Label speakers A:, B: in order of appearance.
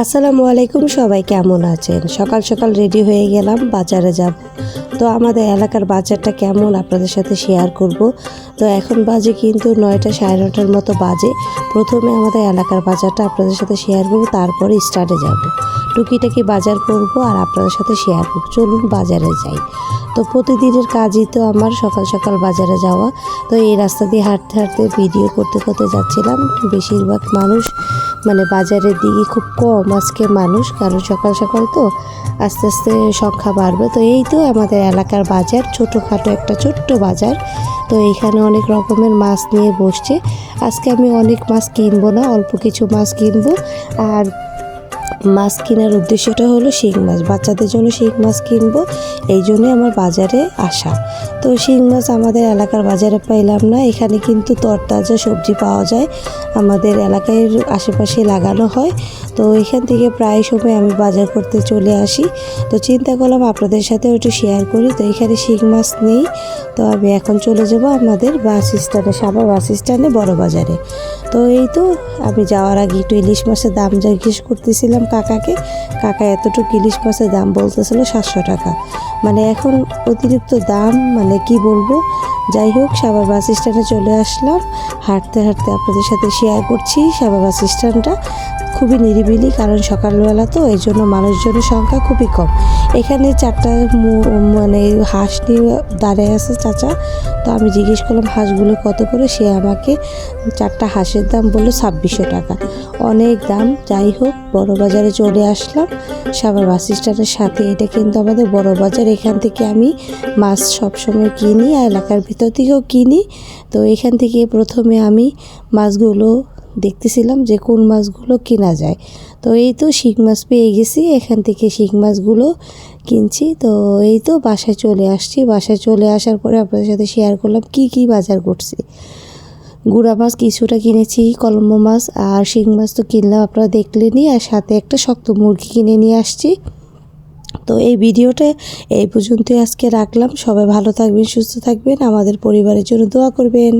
A: আসসালামু আলাইকুম, সবাই কেমন আছেন? সকাল সকাল রেডি হয়ে গেলাম, বাজারে যাব। তো আমাদের এলাকার বাজারটা কেমন আপনাদের সাথে শেয়ার করব। তো এখন বাজে কিন্তু 9টা, সাড়ে 9টার মতো বাজে। প্রথমে আমাদের এলাকার বাজারটা আপনাদের সাথে শেয়ার করব, তারপরে স্টার্টে যাব। টুকিটাকি বাজার করব আর আপনাদের সাথে শেয়ার করব। চলুন বাজারে যাই। তো প্রতিদিনের কাজই তো আমার সকাল সকাল বাজারে যাওয়া। তো এই রাস্তা দিয়ে হাঁটতে হাঁটতে ভিডিও করতে করতে যাচ্ছিলাম। বেশিরভাগ মানুষ বাজারের দিকে খুব কম আজকে মানুষ, কারণ সকাল সকাল তো আস্তে আস্তে সংখ্যা বাড়বে। তো এই তো আমাদের এলাকার বাজার, ছোটোখাটো একটা ছোট্ট বাজার। তো এইখানে অনেক রকমের মাছ নিয়ে বসছে। আজকে আমি অনেক মাছ কিনবো না, অল্প কিছু মাছ কিনবো। আর মাছ কেনার উদ্দেশ্যটা হলো শিং মাছ, বাচ্চাদের জন্য শিং মাছ কিনবো, এই জন্যই আমার বাজারে আসা। তো শিং মাছ আমাদের এলাকার বাজারে পাইলাম না, এখানে কিন্তু তরতাজা সবজি পাওয়া যায়, আমাদের এলাকায় আশেপাশে লাগানো হয়। তো এখান থেকে প্রায় সময় আমি বাজার করতে চলে আসি। তো চিন্তা করলাম আপনাদের সাথেও একটু শেয়ার করি। তো এখানে শিং মাছ নেই। তো আমি এখন চলে যাব আমাদের বাস স্ট্যান্ডে, সাভার বাস স্ট্যান্ডে, বড় বাজারে। তো এই তো আমি যাওয়ার আগে একটু ইলিশ মাছের দাম জিজ্ঞেস করতেছিলাম কাকাকে। কাকা এতটুকু ইলিশ মাছের দাম বলতেছিল 700 টাকা। এখন অতিরিক্ত দাম, কি বলবো। যাই হোক, সাভার বাস স্ট্যান্ডে চলে আসলাম। হাঁটতে হাঁটতে আপনাদের সাথে শেয়ার করছি। সাভার বাস স্ট্যান্ডটা খুবই নিরিবিলি, কারণ সকালবেলা তো, এই জন্য মানুষজনের সংখ্যা খুবই কম। এখানে 4টা হাঁস নিয়ে দাঁড়িয়ে আছে চাচা। তো আমি জিজ্ঞেস করলাম হাঁসগুলো কত করে, সে আমাকে 4টা হাঁসের দাম বললো 2600 টাকা। অনেক দাম। যাই হোক, বড় বাজারে চলে আসলাম, সাভার বাস স্ট্যান্ডের সাথে। এটা কিন্তু আমাদের বড় বাজার, এখান থেকে আমি মাছ সবসময় কিনি আর এলাকার ভিতর থেকেও কিনি। তো এখান থেকে প্রথমে আমি মাছগুলো দেখতেছিলাম যে কোন মাছগুলো কেনা যায়। তো এই তো শিং মাছ পেয়ে গেছি, এখান থেকে শিং মাছগুলো কিনছি। তো এই তো বাসায় চলে আসছি। বাসায় চলে আসার পরে আপনাদের সাথে শেয়ার করলাম কি কি বাজার করছি। গুড়া মাছ কিছুটা কিনেছি, কলম্বো মাছ আর শিং মাছ তো কিনলাম, আপনারা দেখলেনই। আর সাথে একটা শক্ত মুরগি কিনে নিয়ে আসছি। তো এই ভিডিওটা এই পর্যন্তই আজকে রাখলাম। সবাই ভালো থাকবেন, সুস্থ থাকবেন, আমাদের পরিবারের জন্য দোয়া করবেন।